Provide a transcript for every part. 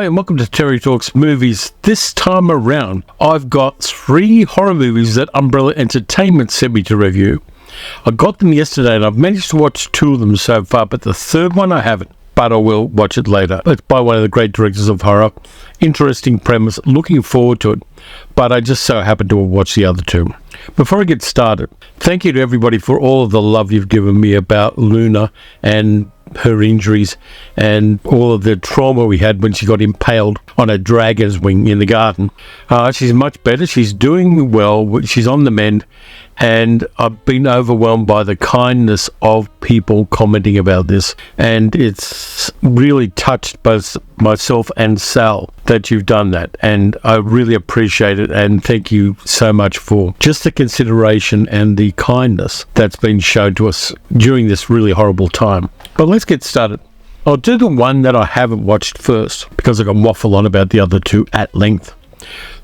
and welcome to Terry Talks Movies. This time around, I've got 3 horror movies that Umbrella Entertainment sent me to review. I got them yesterday and I've managed to watch 2 of them so far, but the third one I haven't, but I will watch it later. It's by one of the great directors of horror. Interesting premise, looking forward to it, but I just so happened to have watched the other 2. Before I get started, thank you to everybody for all of the love you've given me about Luna and her injuries and all of the trauma we had when she got impaled on a dragon's wing in the garden. She's much better. She's doing well. She's on the mend. And I've been overwhelmed by the kindness of people commenting about this. And it's really touched both myself and Sal that you've done that. And I really appreciate it. And thank you so much for just the consideration and the kindness that's been shown to us during this really horrible time. But let's get started. I'll do the one that I haven't watched first because I can waffle on about the other 2 at length.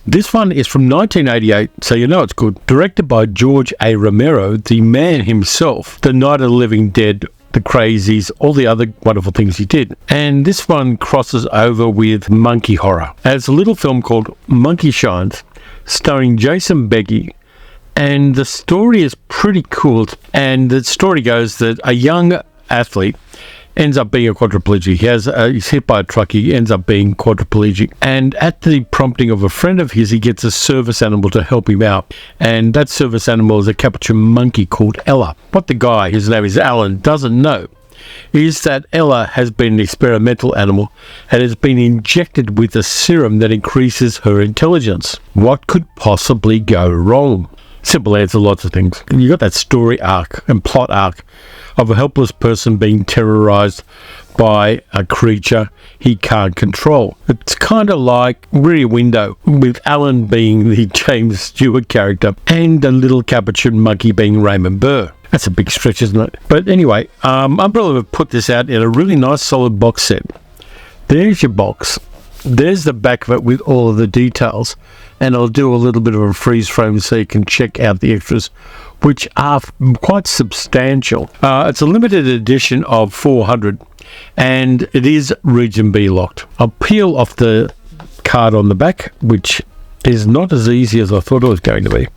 This one is from 1988, so you know it's good. Directed by George A. Romero, the man himself, The Night of the Living Dead, The Crazies, all the other wonderful things he did. And this one crosses over with monkey horror. And it's a little film called Monkey Shines, starring Jason Beghe. And the story is pretty cool. And the story goes that a young athlete ends up being a quadriplegic. He's hit by a truck. He ends up being quadriplegic. And at the prompting of a friend of his, he gets a service animal to help him out. And that service animal is a capuchin monkey called Ella. What the guy, his name is Alan, doesn't know is that Ella has been an experimental animal and has been injected with a serum that increases her intelligence. What could possibly go wrong? Simple answer, lots of things. You got that story arc and plot arc of a helpless person being terrorized by a creature he can't control. It's kind of like Rear Window, with Alan being the James Stewart character and the little capuchin monkey being Raymond Burr. That's a big stretch, isn't it? But anyway, Umbrella have put this out in a really nice solid box set. There's your box. There's the back of it with all of the details, and I'll do a little bit of a freeze frame so you can check out the extras, which are quite substantial. It's a limited edition of 400, and it is Region B locked. I'll peel off the card on the back, which is not as easy as I thought it was going to be.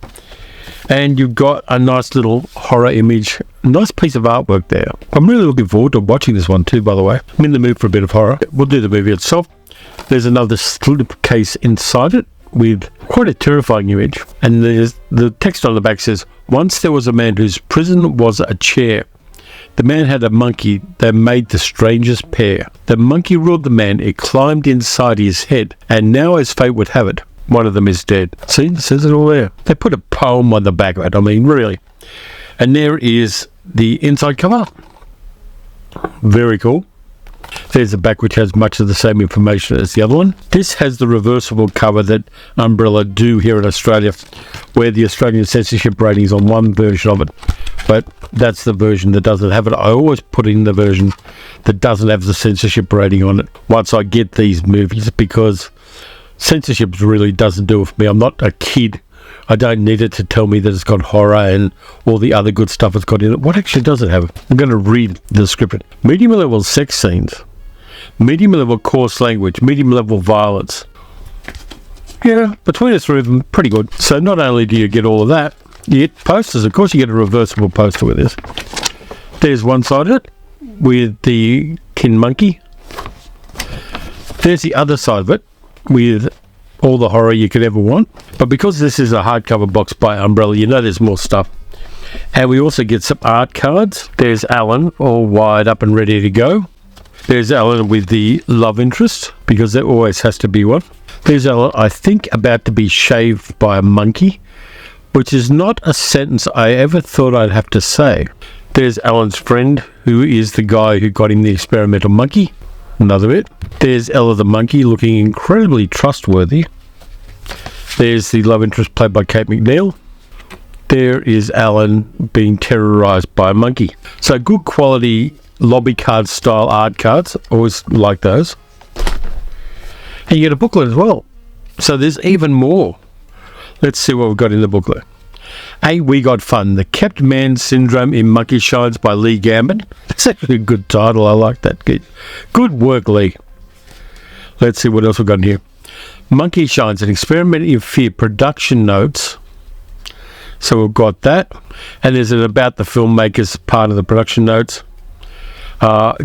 And you've got a nice little horror image, nice piece of artwork there. I'm really looking forward to watching this one too, by the way. I'm in the mood for a bit of horror. We'll do the movie itself. There's another slip case inside it with quite a terrifying image. And there's the text on the back says, "Once there was a man whose prison was a chair. The man had a monkey that made the strangest pair. The monkey ruled the man, it climbed inside his head, and now as fate would have it, one of them is dead." See, it says it all there. They put a poem on the back of it, I mean, really. And there is the inside cover. Very cool. There's the back, which has much of the same information as the other one. This has the reversible cover that Umbrella do here in Australia, where the Australian censorship rating is on one version of it. But that's the version that doesn't have it. I always put in the version that doesn't have the censorship rating on it once I get these movies, because censorship really doesn't do it for me. I'm not a kid. I don't need it to tell me that it's got horror and all the other good stuff it's got in it. What actually does it have? I'm going to read the description. Medium level sex scenes. Medium level coarse language. Medium level violence. Yeah, between the 3 of them, pretty good. So not only do you get all of that, you get posters. Of course you get a reversible poster with this. There's one side of it with the kin monkey. There's the other side of it with all the horror you could ever want. But because this is a hardcover box by Umbrella, you know there's more stuff. And we also get some art cards. There's Alan all wired up and ready to go. There's Alan with the love interest, because there always has to be one. There's Alan, I think, about to be shaved by a monkey, which is not a sentence I ever thought I'd have to say. There's Alan's friend, who is the guy who got him the experimental monkey. Another bit. There's Ella the monkey, looking incredibly trustworthy. There's the love interest played by Kate McNeil. There is Alan being terrorized by a monkey. So good quality lobby card style art cards. Always like those. And you get a booklet as well. So there's even more. Let's see what we've got in the booklet. A We Got Fun, The Kept Man Syndrome in Monkey Shines by Lee Gambon. That's actually a good title. I like that. Good work, Lee. Let's see what else we've got in here. Monkey Shines, an experiment in fear production notes. So we've got that. And there's an about the filmmakers part of the production notes.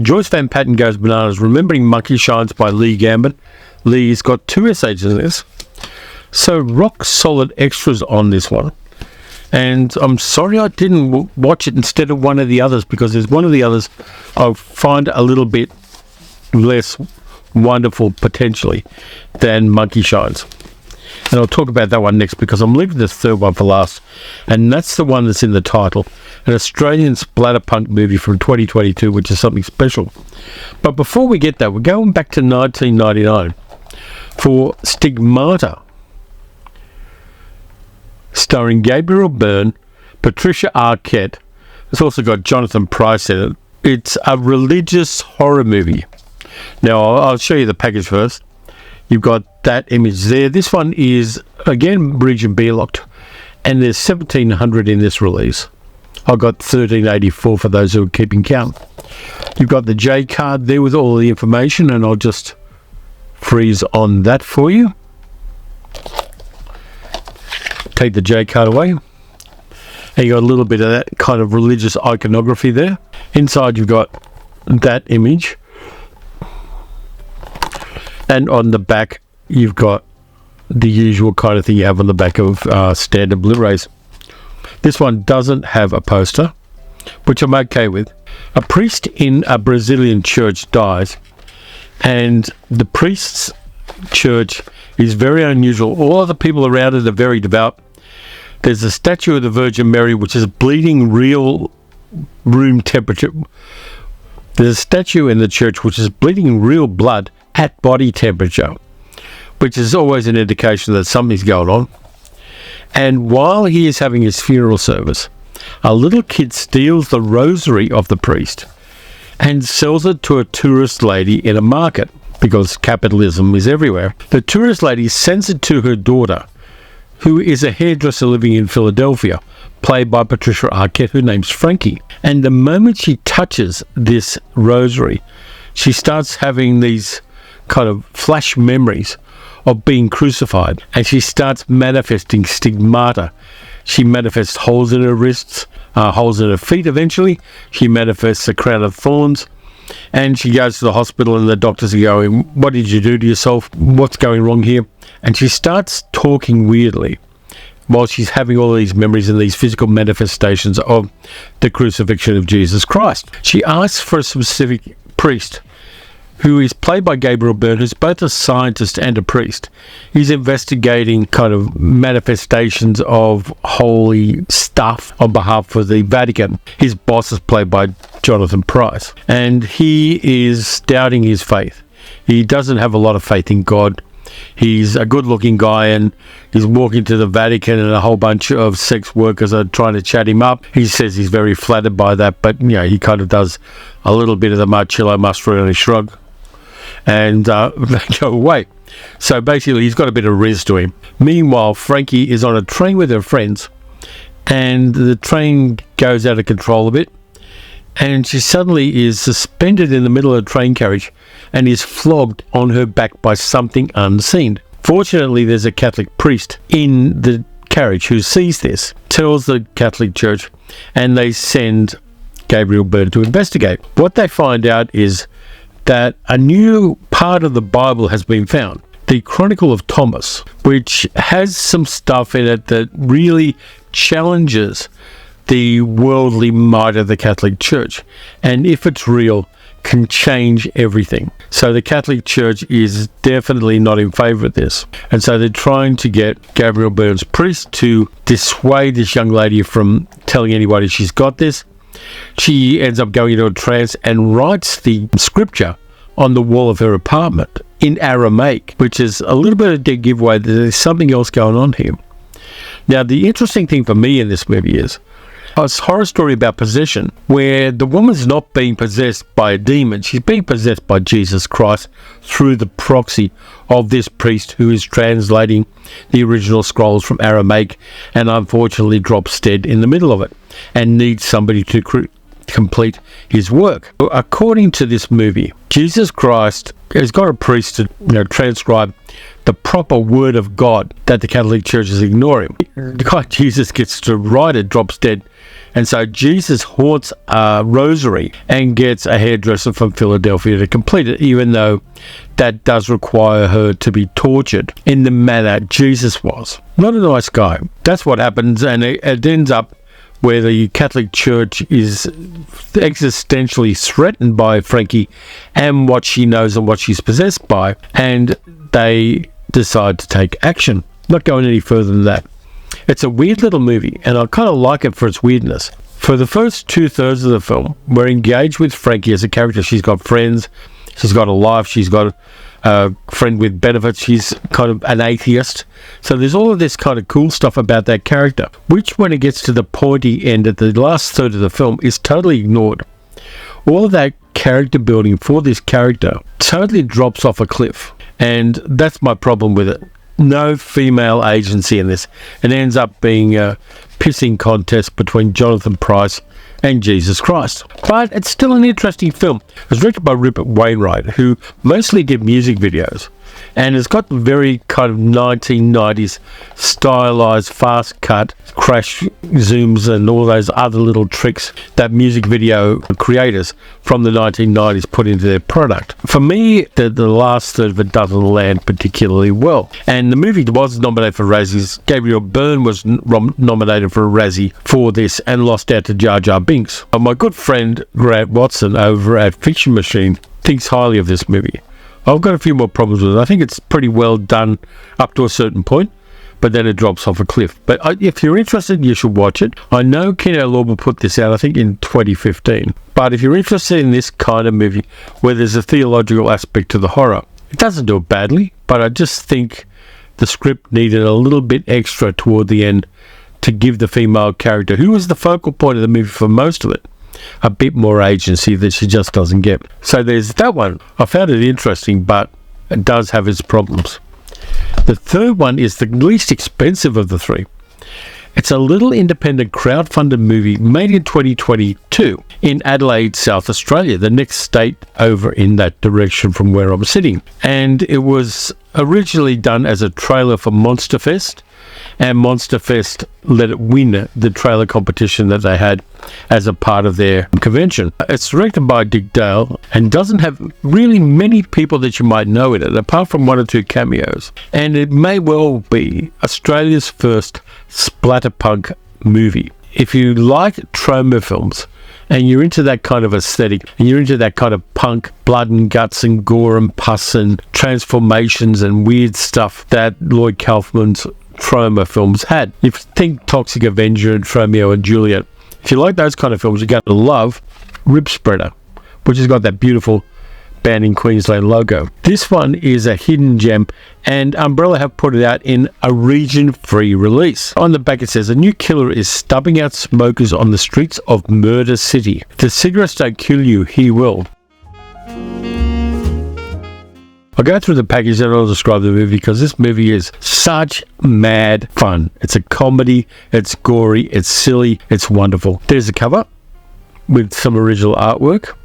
Joyce Van Patten Goes Bananas, Remembering Monkey Shines by Lee Gambit. Lee's got 2 essays in this. So rock solid extras on this one. And I'm sorry I didn't watch it instead of one of the others, because there's one of the others I find a little bit less wonderful potentially than Monkey Shines. And I'll talk about that one next, because I'm leaving the third one for last. And that's the one that's in the title. An Australian Splatterpunk movie from 2022, which is something special. But before we get that, we're going back to 1999 for Stigmata, starring Gabriel Byrne, Patricia Arquette. It's also got Jonathan Pryce in it. It's a religious horror movie. Now, I'll show you the package first. You've got that image there. This one is, again, region B locked, and there's 1,700 in this release. I've got 1,384 for those who are keeping count. You've got the J card there with all the information, and I'll just freeze on that for you. Take the J card away. And you got a little bit of that kind of religious iconography there. Inside you've got that image. And on the back you've got the usual kind of thing you have on the back of standard Blu-rays. This one doesn't have a poster, which I'm okay with. A priest in a Brazilian church dies, and the priest's church is very unusual. All the people around it are very devout. There's a statue of the Virgin Mary which is bleeding real room temperature. There's a statue in the church which is bleeding real blood at body temperature, which is always an indication that something's going on. And while he is having his funeral service, a little kid steals the rosary of the priest and sells it to a tourist lady in a market, because capitalism is everywhere. The tourist lady sends it to her daughter, who is a hairdresser living in Philadelphia, played by Patricia Arquette, her name's Frankie. And the moment she touches this rosary, she starts having these kind of flash memories of being crucified, and she starts manifesting stigmata. She manifests holes in her wrists, holes in her feet eventually. She manifests a crown of thorns, and she goes to the hospital, and the doctors are going, "What did you do to yourself? What's going wrong here?" And she starts talking weirdly while she's having all these memories and these physical manifestations of the crucifixion of Jesus Christ. She asks for a specific priest, who is played by Gabriel Byrne, who's both a scientist and a priest. He's investigating kind of manifestations of holy stuff on behalf of the Vatican. His boss is played by Jonathan Pryce, and he is doubting his faith. He doesn't have a lot of faith in God. He's a good-looking guy, and he's walking to the Vatican, and a whole bunch of sex workers are trying to chat him up. He says he's very flattered by that, but he kind of does a little bit of the Marcello Mastroianni shrug, and they go away. So basically, he's got a bit of riz to him. Meanwhile, Frankie is on a train with her friends, and the train goes out of control a bit, and she suddenly is suspended in the middle of the train carriage and is flogged on her back by something unseen. Fortunately, there's a Catholic priest in the carriage who sees this, tells the Catholic Church, and they send Gabriel Byrne to investigate. What they find out is that a new part of the Bible has been found, the Chronicle of Thomas, which has some stuff in it that really challenges the worldly might of the Catholic Church, and if it's real, can change everything. So the Catholic Church is definitely not in favour of this, and so they're trying to get Gabriel Byrne's priest to dissuade this young lady from telling anybody she's got this. She ends up going into a trance and writes the scripture on the wall of her apartment in Aramaic, which is a little bit of a dead giveaway that there's something else going on here. Now, the interesting thing for me in this movie is a horror story about possession, where the woman's not being possessed by a demon. She's being possessed by Jesus Christ through the proxy of this priest who is translating the original scrolls from Aramaic, and unfortunately drops dead in the middle of it and needs somebody to complete his work. According to this movie, Jesus Christ has got a priest to transcribe the proper word of God that the Catholic Church is ignoring. The guy Jesus gets to write it drops dead, and so Jesus haunts a rosary and gets a hairdresser from Philadelphia to complete it, even though that does require her to be tortured in the manner Jesus was. Not a nice guy. That's what happens, and it ends up where the Catholic Church is existentially threatened by Frankie and what she knows and what she's possessed by, and they decide to take action. Not going any further than that. It's a weird little movie, and I kind of like it for its weirdness. For the first 2/3 of the film, we're engaged with Frankie as a character. She's got friends, she's got a life, she's got a friend with benefits, she's kind of an atheist. So there's all of this kind of cool stuff about that character, which when it gets to the pointy end at the last third of the film is totally ignored. All of that character building for this character totally drops off a cliff, and that's my problem with it. No female agency in this. It ends up being a pissing contest between Jonathan Pryce and Jesus Christ. But it's still an interesting film. It was directed by Rupert Wainwright, who mostly did music videos, and it's got very kind of 1990s stylized, fast cut, crash zooms and all those other little tricks that music video creators from the 1990s put into their product. For me, the last third of it doesn't land particularly well. And the movie was nominated for Razzies. Gabriel Byrne was nominated for a Razzie for this and lost out to Jar Jar Binks. My good friend Grant Watson over at Fiction Machine thinks highly of this movie. I've got a few more problems with it. I think it's pretty well done up to a certain point, but then it drops off a cliff. But if you're interested, you should watch it. I know Kino Lorber put this out, I think, in 2015. But if you're interested in this kind of movie, where there's a theological aspect to the horror, it doesn't do it badly, but I just think the script needed a little bit extra toward the end to give the female character, who was the focal point of the movie for most of it, a bit more agency that she just doesn't get. So there's that one. I found it interesting, but it does have its problems. The third one is the least expensive of the three. It's a little independent crowd-funded movie made in 2022 in Adelaide, South Australia, the next state over in that direction from where I'm sitting. And it was originally done as a trailer for Monsterfest, and Monsterfest let it win the trailer competition that they had as a part of their convention. It's directed by Dick Dale and doesn't have really many people that you might know in it, apart from one or two cameos. And it may well be Australia's first Splatterpunk movie. If you like trauma films and you're into that kind of aesthetic, and you're into that kind of punk, blood and guts and gore and pus and transformations and weird stuff that Lloyd Kaufman's Troma films had. If you think Toxic Avenger and Romeo and Juliet, if you like those kind of films, you're going to love Ribspreader, which has got that beautiful Band in Queensland logo. This one is a hidden gem, and Umbrella have put it out in a region-free release. On the back it says, a new killer is stubbing out smokers on the streets of Murder City. If the cigarettes don't kill you, he will. I'll go through the package and I'll describe the movie, because this movie is such mad fun. It's a comedy, it's gory, it's silly, it's wonderful. There's a cover with some original artwork.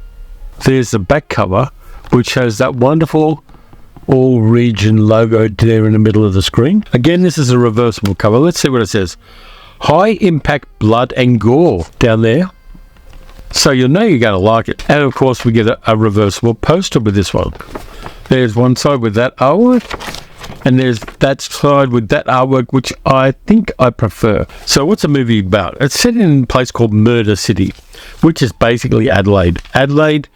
There's the back cover, which has that wonderful all-region logo there in the middle of the screen. Again, this is a reversible cover. Let's see what it says. High impact blood and gore down there. So you'll know you're going to like it. And of course, we get a reversible poster with this one. There's one side with that artwork, and there's that side with that artwork, which I think I prefer. So what's the movie about? It's set in a place called Murder City, which is basically Adelaide. Adelaide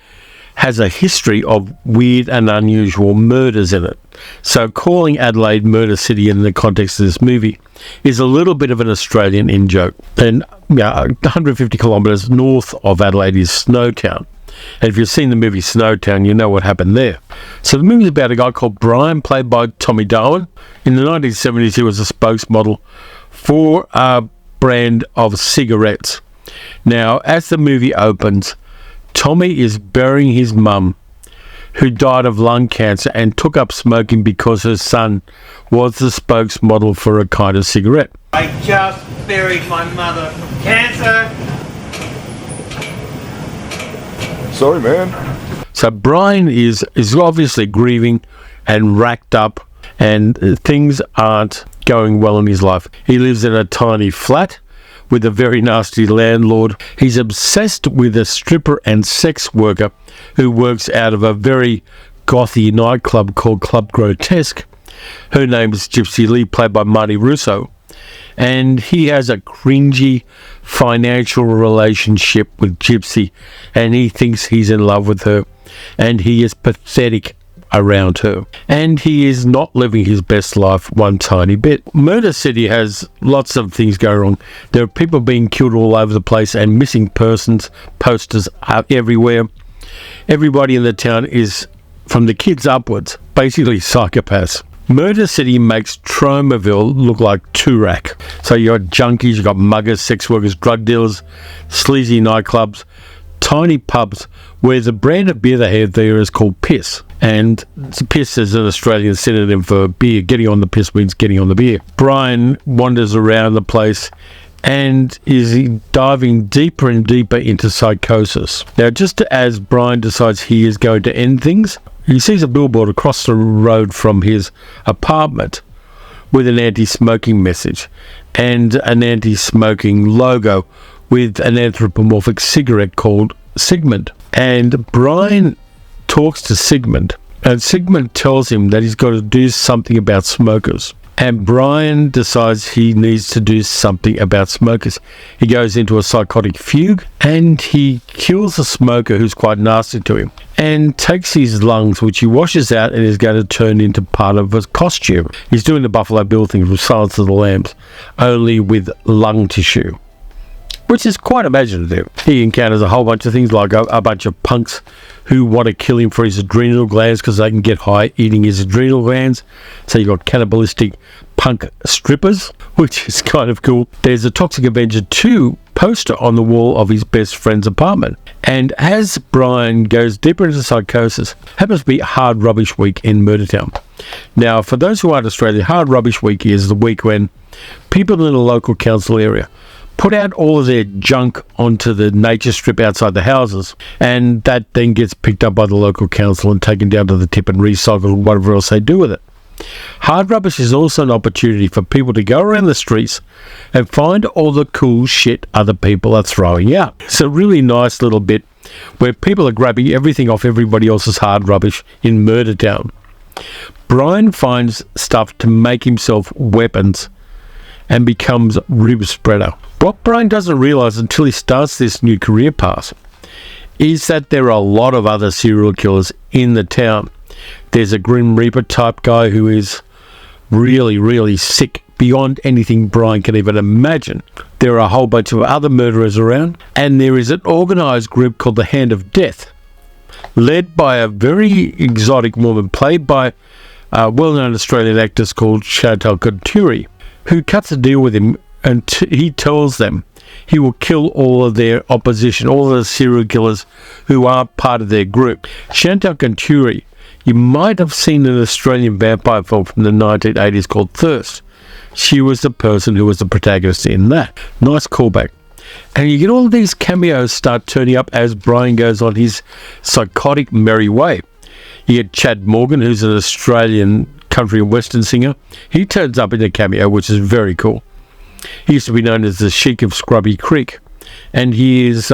has a history of weird and unusual murders in it. So calling Adelaide Murder City in the context of this movie is a little bit of an Australian in-joke. And 150 kilometres north of Adelaide is Snowtown. And if you've seen the movie Snowtown, you know what happened there. So the movie is about a guy called Brian, played by Tommy Darwin. In the 1970s, he was a spokesmodel for a brand of cigarettes. Now, as the movie opens, Tommy is burying his mum, who died of lung cancer and took up smoking because her son was the spokesmodel for a kind of cigarette. I just buried my mother from cancer. Sorry, man. So Brian is obviously grieving and racked up, and things aren't going well in his life. He lives in a tiny flat with a very nasty landlord. He's obsessed with a stripper and sex worker who works out of a very gothy nightclub called Club Grotesque. Her name is Gypsy Lee, played by Marty Russo. And he has a cringy financial relationship with Gypsy, and he thinks he's in love with her, and he is pathetic around her, and he is not living his best life one tiny bit. Murder City has lots of things going wrong. There are people being killed all over the place, and missing persons posters are everywhere. Everybody in the town is, from the kids upwards, basically psychopaths. Murder City makes Tromaville look like Toorak. So you got junkies, you got muggers, sex workers, drug dealers, sleazy nightclubs, tiny pubs where the brand of beer they have there is called piss. And piss is an Australian synonym for beer. Getting on the piss means getting on the beer. Brian wanders around the place and is diving deeper and deeper into psychosis. Now, just as Brian decides he is going to end things, he sees a billboard across the road from his apartment with an anti-smoking message and an anti-smoking logo with an anthropomorphic cigarette called Sigmund. And Brian talks to Sigmund, and Sigmund tells him that he's got to do something about smokers. And Brian decides he needs to do something about smokers. He goes into a psychotic fugue, and he kills a smoker who's quite nasty to him, and takes his lungs, which he washes out and is going to turn into part of a costume. He's doing the Buffalo Bill thing from Silence of the Lambs, only with lung tissue, which is quite imaginative. He encounters a whole bunch of things, like a bunch of punks who want to kill him for his adrenal glands because they can get high eating his adrenal glands. So you've got cannibalistic punk strippers, which is kind of cool. There's a Toxic Avenger 2 poster on the wall of his best friend's apartment. And as Brian goes deeper into psychosis, happens to be Hard Rubbish Week in Murdertown. Now, for those who aren't Australian, Hard Rubbish Week is the week when people in a local council area put out all of their junk onto the nature strip outside the houses, and that then gets picked up by the local council and taken down to the tip and recycled, whatever else they do with it. Hard rubbish is also an opportunity for people to go around the streets and find all the cool shit other people are throwing out. It's a really nice little bit where people are grabbing everything off everybody else's hard rubbish in Murdertown. Brian finds stuff to make himself weapons and becomes Ribspreader. What Brian doesn't realise until he starts this new career path is that there are a lot of other serial killers in the town. There's a Grim Reaper type guy who is really, really sick beyond anything Brian can even imagine. There are a whole bunch of other murderers around, and there is an organised group called the Hand of Death, led by a very exotic woman played by a well-known Australian actress called Chantal Couturi, who cuts a deal with him, and he tells them he will kill all of their opposition, all of the serial killers who are part of their group. Chantal Couturi, you might have seen an Australian vampire film from the 1980s called Thirst. She was the person who was the protagonist in that. Nice callback. And you get all of these cameos start turning up as Brian goes on his psychotic merry way. You get Chad Morgan, who's an Australian country and western singer. He turns up in a cameo, which is very cool. He used to be known as the Sheik of Scrubby Creek, and he is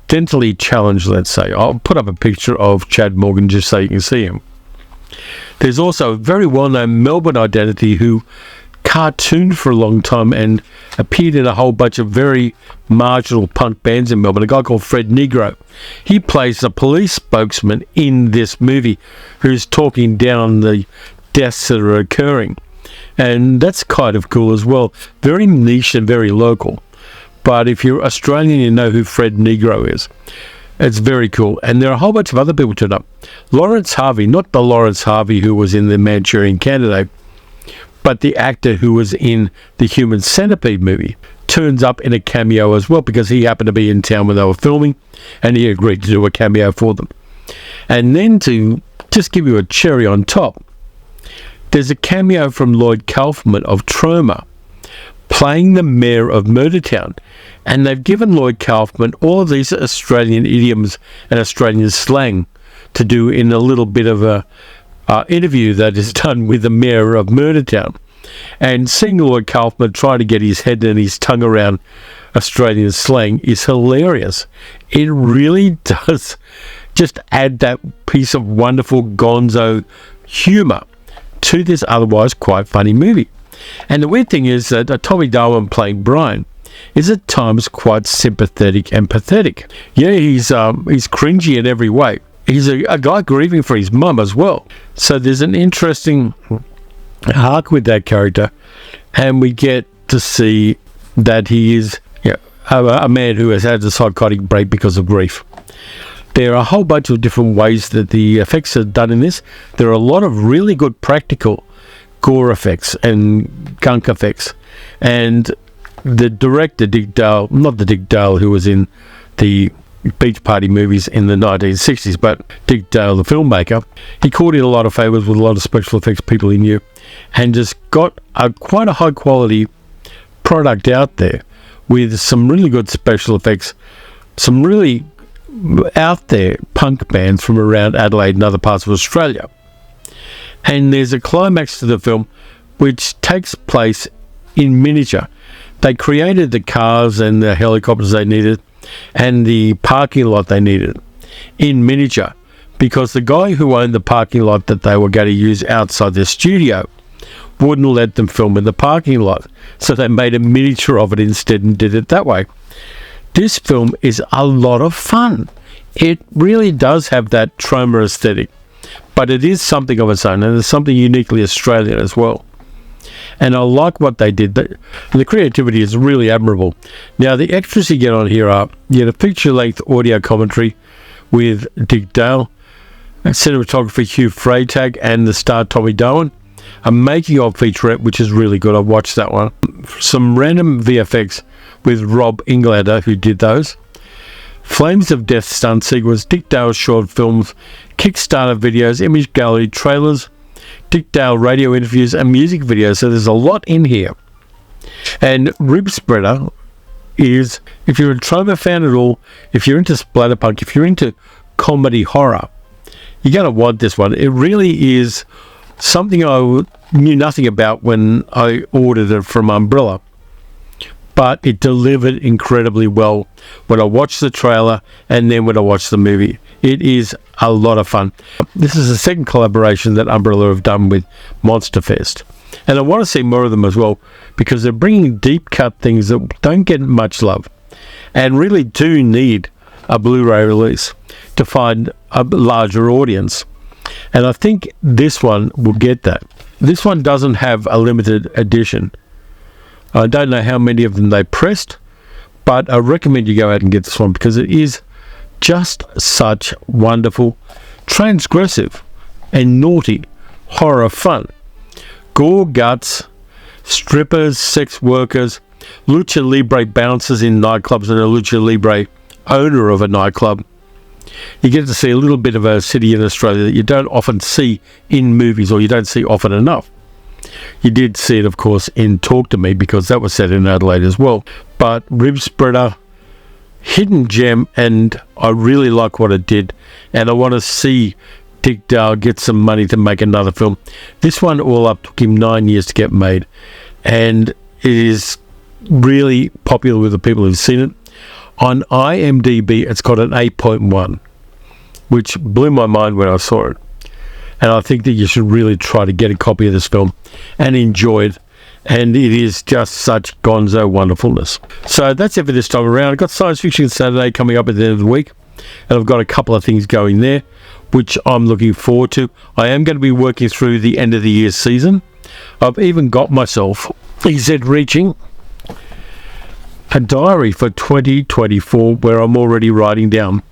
dentally challenged, let's say. I'll put up a picture of Chad Morgan just so you can see him. There's also a very well-known Melbourne identity who cartooned for a long time and appeared in a whole bunch of very marginal punk bands in Melbourne, a guy called Fred Negro. He plays the police spokesman in this movie who's talking down the deaths that are occurring. And that's kind of cool as well. Very niche and very local. But if you're Australian, you know who Fred Negro is. It's very cool. And there are a whole bunch of other people turned up. Lawrence Harvey, not the Lawrence Harvey who was in the Manchurian Candidate, but the actor who was in the Human Centipede movie, turns up in a cameo as well because he happened to be in town when they were filming and he agreed to do a cameo for them. And then to just give you a cherry on top, there's a cameo from Lloyd Kaufman of Troma playing the mayor of Murdertown, and they've given Lloyd Kaufman all of these Australian idioms and Australian slang to do in a little bit of a interview that is done with the mayor of Murdertown. And seeing Lloyd Kaufman trying to get his head and his tongue around Australian slang is hilarious. It really does just add that piece of wonderful gonzo humour to this otherwise quite funny movie. And the weird thing is that Tommy Darwin playing Brian is at times quite sympathetic and pathetic. Yeah, he's cringy in every way. He's a guy grieving for his mum as well. So there's an interesting arc with that character, and we get to see that he is a man who has had a psychotic break because of grief. There are a whole bunch of different ways that the effects are done in this. There are a lot of really good practical gore effects and gunk effects, and the director Dick Dale, not the Dick Dale who was in the Beach Party movies in the 1960s, but Dick Dale, the filmmaker, he called in a lot of favours with a lot of special effects people he knew, and just got quite a high quality product out there with some really good special effects, some really out there punk bands from around Adelaide and other parts of Australia. And there's a climax to the film which takes place in miniature. They created the cars and the helicopters they needed and the parking lot they needed in miniature, because the guy who owned the parking lot that they were going to use outside their studio wouldn't let them film in the parking lot, so they made a miniature of it instead and did it that way. This film is a lot of fun. It really does have that Troma aesthetic, but it is something of its own, and it's something uniquely Australian as well. And I like what they did. The creativity is really admirable. Now, the extras you get on here are a feature-length audio commentary with Dick Dale, cinematographer Hugh Freitag, and the star Tommy Darwin, a making-of featurette, which is really good. I watched that one. Some random VFX with Rob Englander, who did those. Flames of Death stunt sequence, Dick Dale short films, Kickstarter videos, image gallery, trailers, Dick Dale radio interviews, and music videos. So there's a lot in here. And Ribspreader is, if you're a Troma fan at all, if you're into Splatterpunk, if you're into comedy horror, you're going to want this one. It really is something I knew nothing about when I ordered it from Umbrella, but it delivered incredibly well when I watched the trailer and then when I watched the movie. It is a lot of fun. This is the second collaboration that Umbrella have done with Monster Fest, and I want to see more of them as well, because they're bringing deep cut things that don't get much love and really do need a Blu-ray release to find a larger audience. And I think this one will get that. This one doesn't have a limited edition. I don't know how many of them they pressed, but I recommend you go out and get this one, because it is just such wonderful, transgressive and naughty horror fun. Gore, guts, strippers, sex workers, lucha libre bouncers in nightclubs, and a lucha libre owner of a nightclub. You get to see a little bit of a city in Australia that you don't often see in movies, or you don't see often enough. You did see it, of course, in Talk to Me, because that was set in Adelaide as well. But Ribspreader, hidden gem, and I really like what it did, and I want to see Dick Dale get some money to make another film. This one all up took him 9 years to get made, and it is really popular with the people who've seen it. On IMDb, it's got an 8.1, which blew my mind when I saw it. And I think that you should really try to get a copy of this film and enjoy it. And it is just such gonzo wonderfulness. So that's it for this time around. I've got Science Fiction Saturday coming up at the end of the week, and I've got a couple of things going there, which I'm looking forward to. I am going to be working through the end of the year season. I've even got myself, reaching a diary for 2024, where I'm already writing down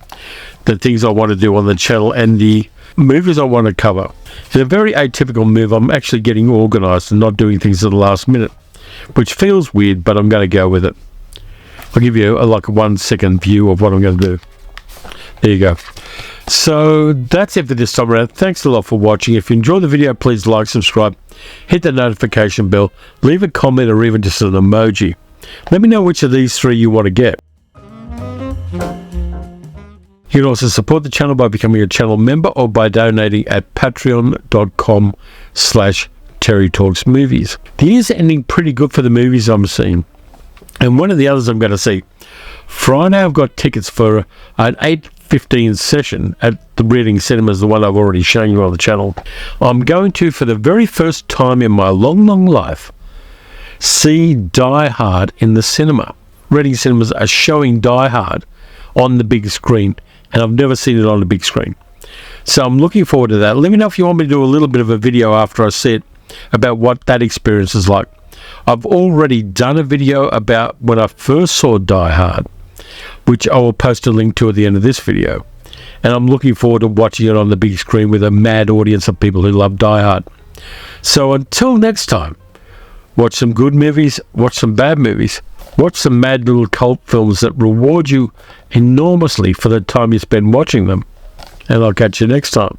the things I want to do on the channel and the movies I want to cover. It's a very atypical move. I'm actually getting organised and not doing things at the last minute, which feels weird, but I'm going to go with it. I'll give you a 1 second view of what I'm going to do. There you go. So that's it for this time around. Thanks a lot for watching. If you enjoyed the video, please like, subscribe, hit the notification bell, leave a comment, or even just an emoji. Let me know which of these three you want to get. You can also support the channel by becoming a channel member or by donating at patreon.com/Terry Talks Movies. The year's ending pretty good for the movies I'm seeing. And one of the others I'm going to see. Friday I've got tickets for an 8:15 session at the Reading Cinemas, the one I've already shown you on the channel. I'm going to, for the very first time in my long, long life, see Die Hard in the cinema. Reading Cinemas are showing Die Hard on the big screen, and I've never seen it on the big screen. So I'm looking forward to that. Let me know if you want me to do a little bit of a video after I see it about what that experience is like. I've already done a video about when I first saw Die Hard, which I will post a link to at the end of this video. And I'm looking forward to watching it on the big screen with a mad audience of people who love Die Hard. So until next time, watch some good movies, watch some bad movies, watch some mad little cult films that reward you enormously for the time you spend watching them. And I'll catch you next time.